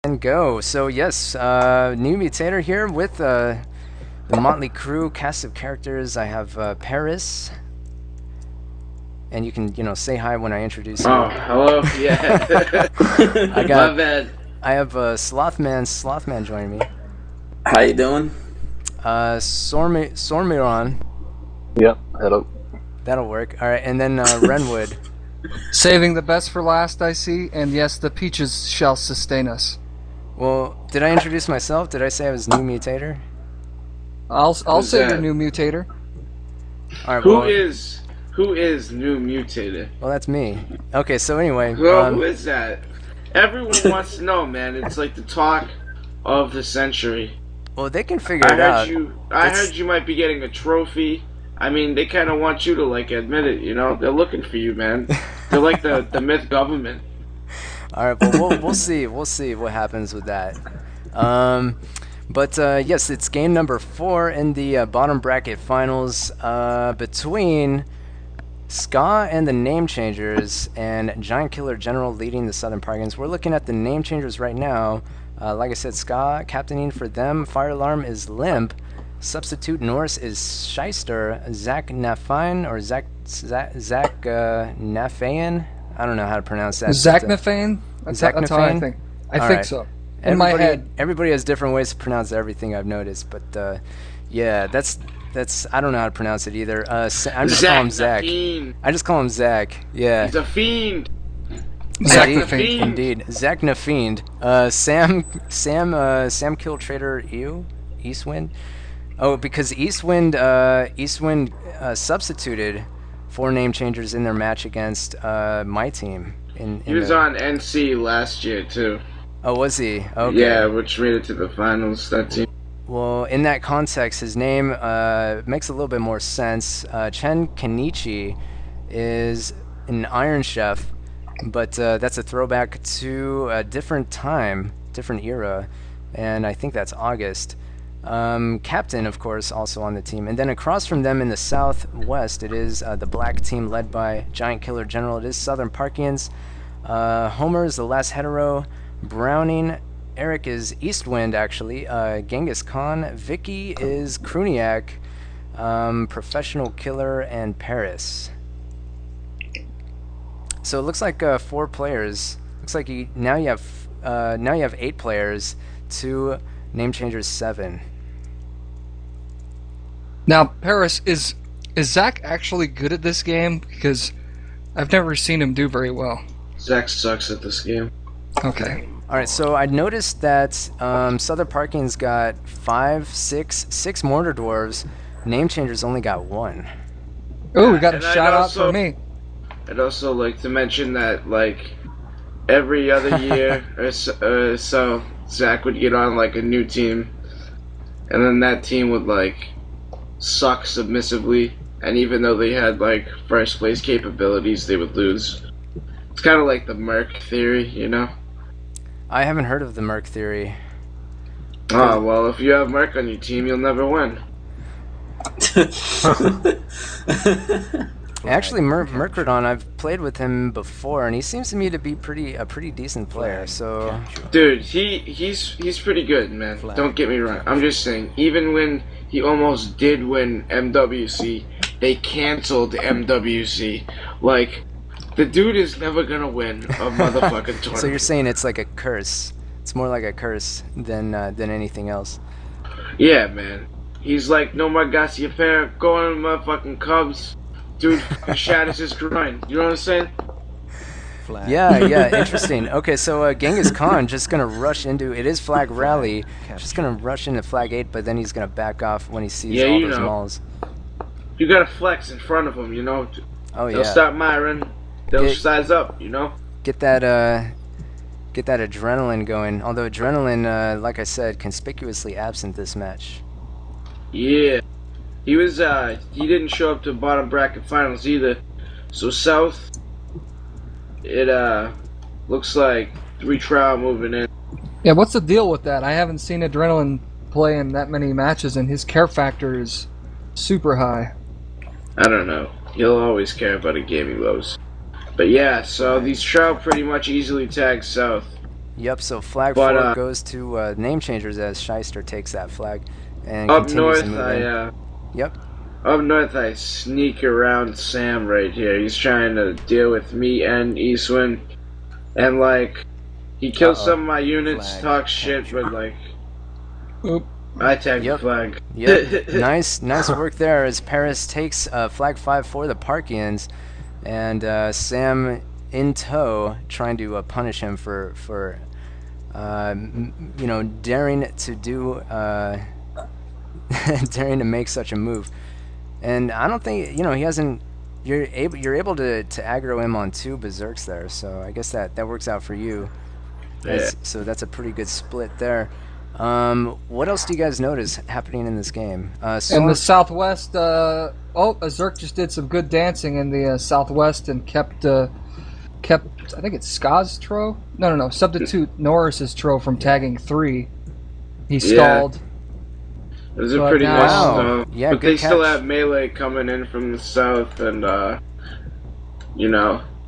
And go. So yes, NewMutator here with the motley crew cast of characters. I have Paris, and you can say hi when I introduce you. Oh, hello. Yeah. I got. My bad. I have Slothman joining me. How you doing? Sormiron. Yep, hello. That'll work. All right, and then Renwood. Saving the best for last, I see, and yes, the peaches shall sustain us. Well, did I introduce myself? Did I say I was NewMutator? I'll say that? your NewMutator. All right. Who is NewMutator? Well, that's me. Okay, so anyway. Who is that? Everyone wants to know, man. It's like the talk of the century. Well, they can figure it out. I heard you might be getting a trophy. I mean, they kind of want you to admit it. They're looking for you, man. They're like the myth government. All right, well, we'll see. We'll see what happens with that. But yes, it's game number 4 in the bottom bracket finals between Ska and the Name Changers and Giant Killer General leading the Southern Parkins. We're looking at the Name Changers right now. Like I said, Ska captaining for them. Fire Alarm is Limp. Substitute Norse is Shyster. Zach Nafine or Zach Nafayan. I don't know how to pronounce that. Zach Nafane? That's how I think. I think so. In my head. Everybody has different ways to pronounce everything, I've noticed. But yeah, that's I don't know how to pronounce it either. I just call him Zach. I just call him Zach. Yeah. He's a fiend. Zach Indeed, Nafine. indeed. Zach Nafiend. Sam Kill Trader Eastwind. Oh, because Eastwind substituted 4 Name Changers in their match against my team. He was on NC last year too. Oh, was he? Okay. Yeah, which made it to the finals. That team. Well, in that context, his name makes a little bit more sense. Chen Kenichi is an Iron Chef, but that's a throwback to a different time, different era, and I think that's August. Captain, of course, also on the team. And then across from them in the southwest, it is the black team led by Giant Killer General. It is Southern Parkians. Homer is the last hetero. Browning. Eric is Eastwind, actually. Genghis Khan. Vicky is Kruniak. Professional Killer, and Paris. So it looks like 4 players. Looks like now you have 8 players. 2 Name Changers 7. Now, Paris, is Zach actually good at this game? Because I've never seen him do very well. Zach sucks at this game. Okay. Alright, so I noticed that Southern Parkins got 6 Mortar Dwarves. Name Changers only got 1. Oh, we got a And shout out for me. I'd also like to mention that, every other year or so, Zach would get on, a new team, and then that team would, suck submissively, and even though they had, first place capabilities, they would lose. It's kind of like the Merc theory, I haven't heard of the Merc theory. Oh, well, if you have Merc on your team, you'll never win. Actually, Mercredon, I've played with him before, and he seems to me to be a pretty decent player. So, Dude, he's pretty good, man. Don't get me wrong. I'm just saying, even when he almost did win MWC, they canceled MWC. The dude is never gonna win a motherfucking tournament. so you're saying it's like a curse? It's more like a curse than anything else. Yeah, man. He's like, no more Garcia Fair, going to motherfucking Cubs. Dude fucking shatters his groin. You know what I'm saying? Yeah, interesting. Okay, so Genghis Khan just gonna rush into it is flag rally, just gonna rush into flag 8, but then he's gonna back off when he sees all those malls. You gotta flex in front of him, Oh yeah. They'll start miring. They'll size up, Get that adrenaline going. Although adrenaline, like I said, conspicuously absent this match. Yeah. He didn't show up to bottom bracket finals either. So South, it looks like 3 trial moving in. Yeah, what's the deal with that? I haven't seen Adrenaline play in that many matches, and his care factor is super high. I don't know. He'll always care about a game he loves. But yeah, so these trial pretty much easily tag South. Yep, so flag But 4 goes to name changers as Shyster takes that flag and up continues north, to move in. Yep. Up north, I sneak around Sam right here. He's trying to deal with me and Eastwind, and like he kills some of my units, Flag talks shit, captured. but like Oop. I tagged Yep. the flag. Yep. nice work there as Paris takes flag 5 for the Parkians, and Sam in tow trying to punish him for daring to do daring to make such a move. And I don't think he hasn't. You're able to aggro him on 2 berserks there, so I guess that works out for you. So that's a pretty good split there. What else do you guys notice happening in this game? In the southwest, a Zerk just did some good dancing in the southwest and kept. I think it's Ska's Tro? No. Substitute Norris's Tro from tagging 3. He stalled. It was a pretty nice stall. Yeah, but they catch. still have melee coming in from the south, and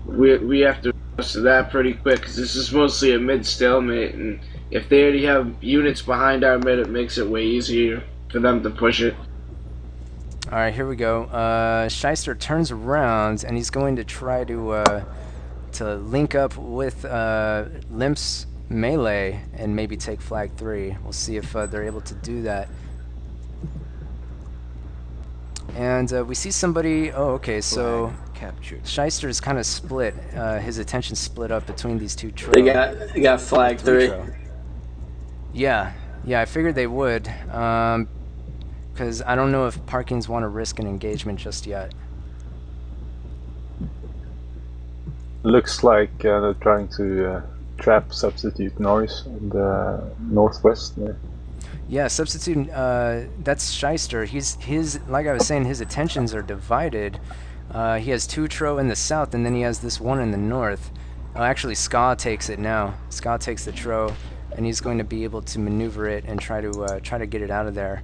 we have to adjust to that pretty quick because this is mostly a mid stalemate, and if they already have units behind our mid, it makes it way easier for them to push it. All right, here we go. Shyster turns around and he's going to try to link up with Limp's melee and maybe take flag 3. We'll see if they're able to do that. And we see somebody. Oh, okay. So Shyster is kind of split. His attention split up between these 2 tros. They got flag 3. Yeah. I figured they would. Because I don't know if Parkins want to risk an engagement just yet. Looks like they're trying to trap Substitute Norris in the northwest there. Yeah, substitute. That's Shyster. Like I was saying, his attentions are divided. He has 2 tro in the south, and then he has this one in the north. Actually, Ska takes it now. Ska takes the tro, and he's going to be able to maneuver it and try to get it out of there.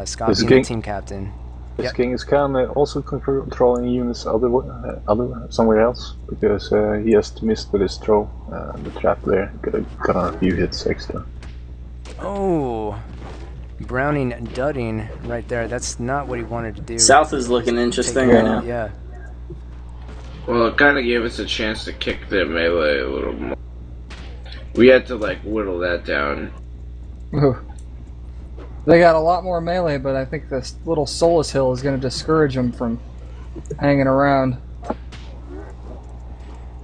Ska being the team captain. Is Genghis Khan also controlling units somewhere else? Because he has to miss with his throw the trap there. Got on a few hits extra. Oh, Browning dudding right there. That's not what he wanted to do. South is looking interesting right now. Yeah. Well, it kind of gave us a chance to kick their melee a little more. We had to like whittle that down. Ooh. They got a lot more melee, but I think this little Solus Hill is going to discourage them from hanging around.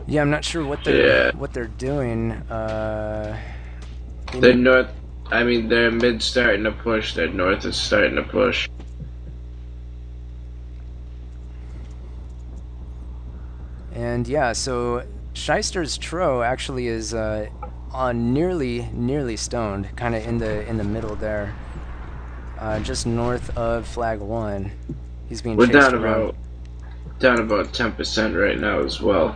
Yeah, I'm not sure what they're doing. They're north. I mean, their mid starting to push. Their north is starting to push. And yeah, so Shyster's tro actually is on nearly stoned, kind of in the middle there. Just north of flag 1. He's being chased around. Down about 10% right now as well.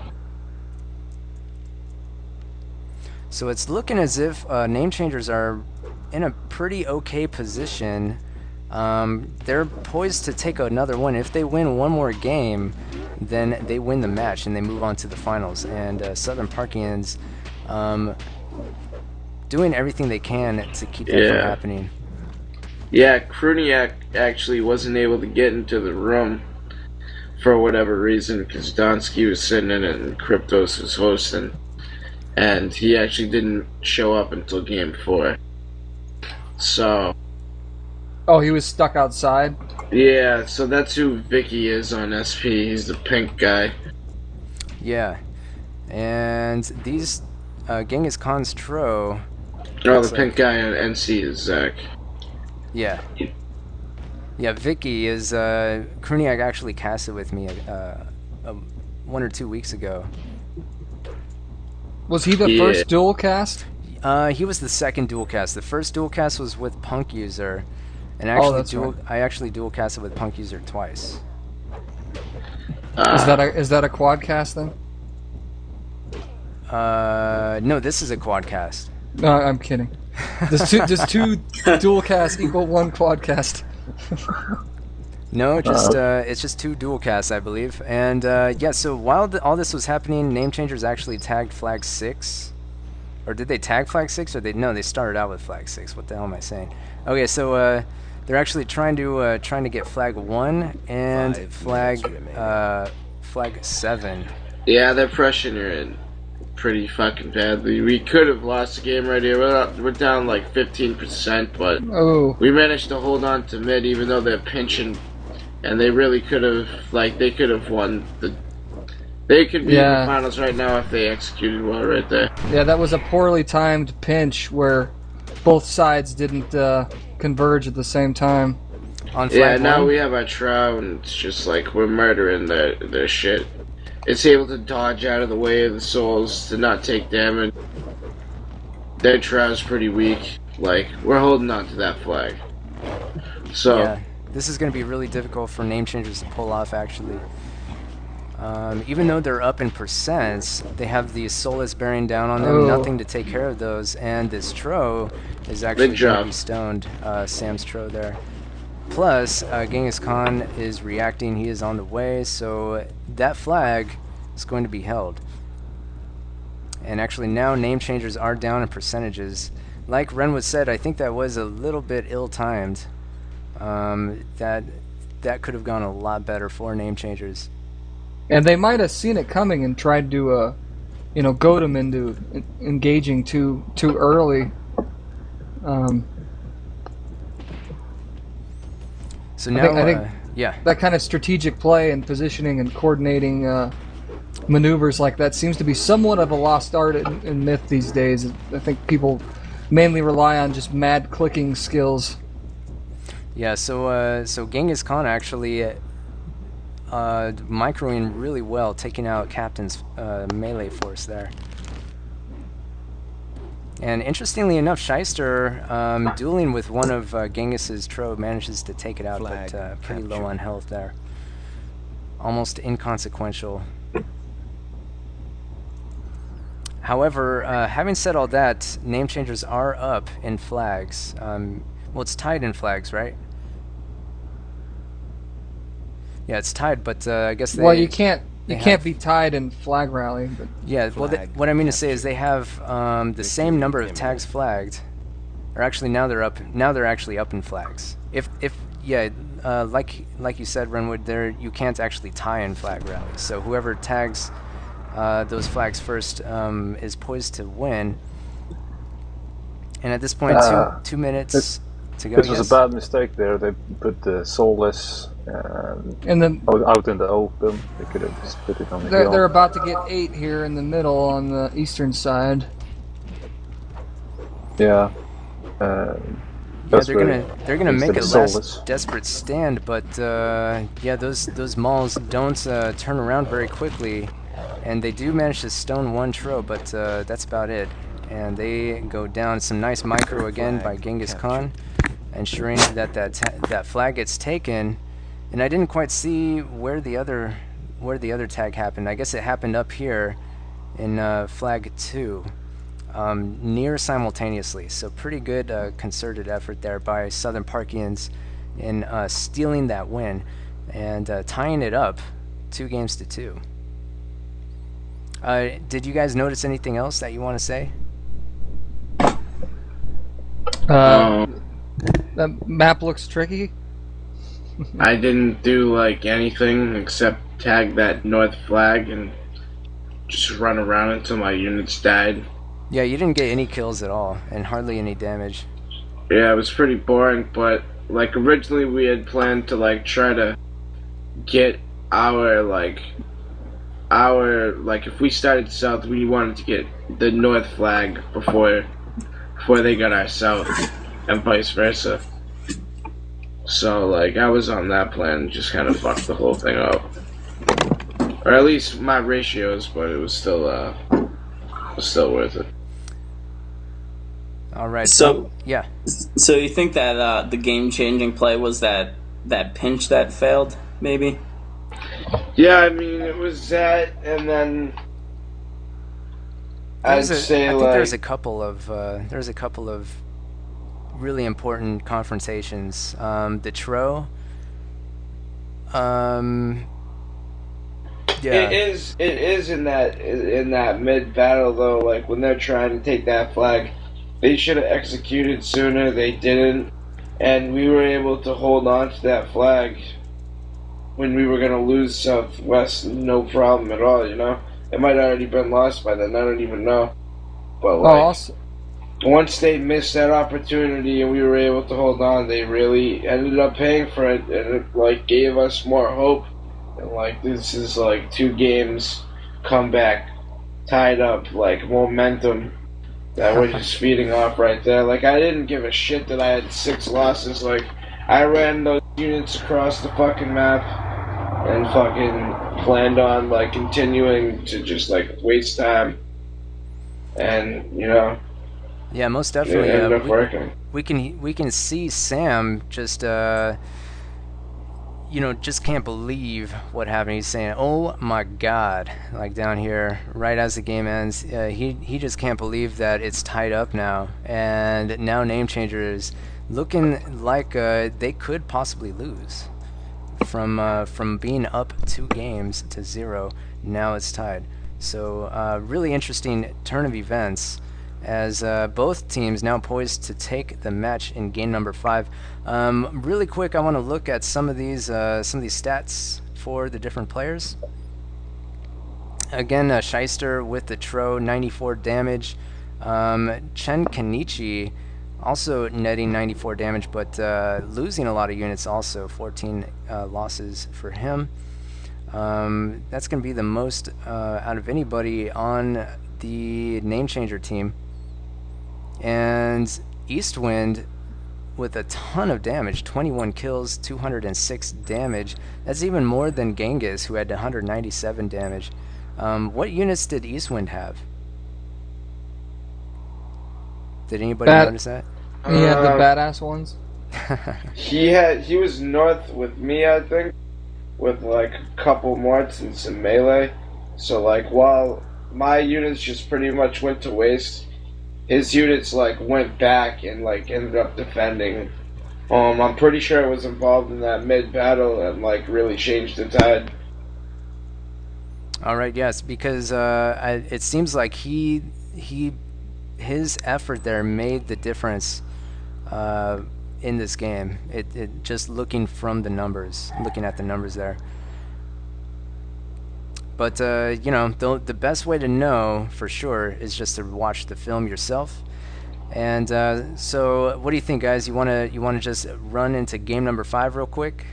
So it's looking as if name changers are in a pretty okay position. They're poised to take another one. If they win one more game, then they win the match and they move on to the finals. And Southern Parkians doing everything they can to keep that from happening. Yeah, Kruniak actually wasn't able to get into the room for whatever reason because Donsky was sitting in it and Kryptos was hosting. And he actually didn't show up until game 4. So... Oh, he was stuck outside? Yeah, so that's who Vicky is on SP. He's the pink guy. Yeah. And these... Genghis Khan's tro... Oh, the pink guy on NC is Zach. Yeah. Yeah, Vicky is... Kruniak actually casted with me 1 or 2 weeks ago. Was he the first dual cast? He was the second dual cast. The first dual cast was with Punk User, and actually I actually dual casted with Punk User twice. Is that a quad cast then? No, this is a quad cast. No, I'm kidding. Does two dual cast equal 1 quad cast? No, just it's just 2 dual casts, I believe. And yeah, so while all this was happening, Name Changers actually tagged flag 6, Or did they tag flag 6? Or they started out with flag 6. What the hell am I saying? Okay, so they're actually trying to get flag 1 and flag 7. Yeah, they're pressuring her in pretty fucking badly. We could have lost the game right here. We're down like 15%, but we managed to hold on to mid even though they're pinching, and they really could have, they could have won the. They could be in the finals right now if they executed well right there. Yeah, that was a poorly timed pinch where both sides didn't converge at the same time. On flag now 1? we have our trow, and it's just like we're murdering their shit. It's able to dodge out of the way of the souls to not take damage. Their trow's pretty weak. Like, we're holding on to that flag. So yeah, this is going to be really difficult for name changers to pull off, actually. Even though they're up in percents, they have the soulless bearing down on them, nothing to take care of those, and this Tro is actually going to be stoned, Sam's Tro there. Plus, Genghis Khan is reacting, he is on the way, so that flag is going to be held. And actually now name changers are down in percentages. Like Renwood said, I think that was a little bit ill-timed. That could have gone a lot better for name changers. And they might have seen it coming and tried to, goad them into engaging too early. So now, I think that kind of strategic play and positioning and coordinating maneuvers like that seems to be somewhat of a lost art in Myth these days. I think people mainly rely on just mad clicking skills. Yeah, so Genghis Khan actually microing really well, taking out Captain's melee force there. And interestingly enough, Shyster, dueling with one of Genghis's Tro, manages to take it out, but pretty low on health there. Almost inconsequential. However, having said all that, name changers are up in flags. Well, it's tied in flags, right? Yeah, it's tied, but I guess they... Well, you can't be tied in flag rally. But yeah, well, what I mean to say is they have the same number of tags flagged. Or actually, now they're up. Now they're actually up in flags. Like you said, Renwood, you can't actually tie in flag rally. So whoever tags those flags first is poised to win. And at this point, 2 minutes to go. This was a bad mistake there. They put the soulless and then out in the open. They could have just put it on the hill. They're about to get 8 here in the middle on the eastern side. Yeah. They're gonna make a last desperate stand, but those mauls don't turn around very quickly, and they do manage to stone one Tro, but that's about it. And they go down. Some nice micro again by Genghis Khan, ensuring that flag gets taken. And I didn't quite see where the other tag happened. I guess it happened up here in flag 2. Near simultaneously, so pretty good concerted effort there by Southern Parkians in stealing that win and tying it up 2-2. Did you guys notice anything else that you want to say? The map looks tricky. I didn't do anything except tag that north flag and just run around until my units died. Yeah, you didn't get any kills at all, and hardly any damage. Yeah, it was pretty boring, but, originally we had planned to, try to get if we started south, we wanted to get the north flag before they got our south, and vice versa. So, I was on that plan, just kind of fucked the whole thing up. Or at least my ratios, but it was still worth it. All right. So yeah. So you think that the game-changing play was that pinch that failed, maybe? Yeah, I mean it was that, and then I think there's a couple of really important confrontations. The Tro. Yeah. It is in that mid battle though. Like when they're trying to take that flag, they should have executed sooner. They didn't, and we were able to hold on to that flag when we were gonna lose Southwest, no problem at all. You know, it might have already been lost by then. I don't even know. But like, also, once they missed that opportunity and we were able to hold on, they really ended up paying for it, and it like gave us more hope. And like this is like 2 games comeback tied up, like momentum that we're just feeding off right there. Like I didn't give a shit that I had 6 losses. Like I ran those units across the fucking map and fucking planned on like continuing to just like waste time. And you know, Yeah, most it definitely. ended up working. We can see Sam just just can't believe what happened. He's saying, "Oh my God!" Like down here, right as the game ends, he just can't believe that it's tied up now, and now Name Changer is looking like they could possibly lose from being up 2 games to 0. Now it's tied. So really interesting turn of events, as both teams now poised to take the match in game number 5. Really quick, I want to look at some of these stats for the different players. Again, Shyster with the Tro, 94 damage. Chen Kenichi also netting 94 damage, but losing a lot of units also, 14 losses for him. That's going to be the most out of anybody on the Name Changer team. And Eastwind with a ton of damage, 21 kills, 206 damage. That's even more than Genghis, who had 197 damage. What units did Eastwind have? Did anybody notice that? He had the badass ones. He was north with me, I think, with like a couple morts and some melee. So like while my units just pretty much went to waste, his units like went back and like ended up defending. I'm pretty sure I was involved in that mid battle and like really changed the tide. All right, yes, because it seems like his effort there made the difference in this game. It just looking at the numbers there. But the best way to know for sure is just to watch the film yourself. And so, what do you think, guys? You wanna just run into game number 5 real quick?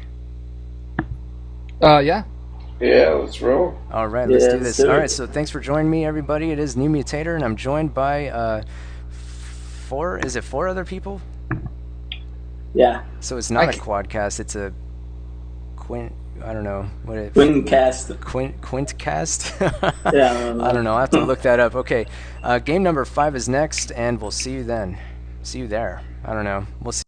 Yeah. Yeah, let's roll. All right, let's do this. All right, so thanks for joining me, everybody. It is NewMutator, and I'm joined by 4 other people? Yeah. So it's not a quadcast, it's a I don't know what it. Quintcast. Quintcast. Yeah. I don't know. I have to look that up. Okay, game number 5 is next, and we'll see you then. See you there. I don't know. We'll see.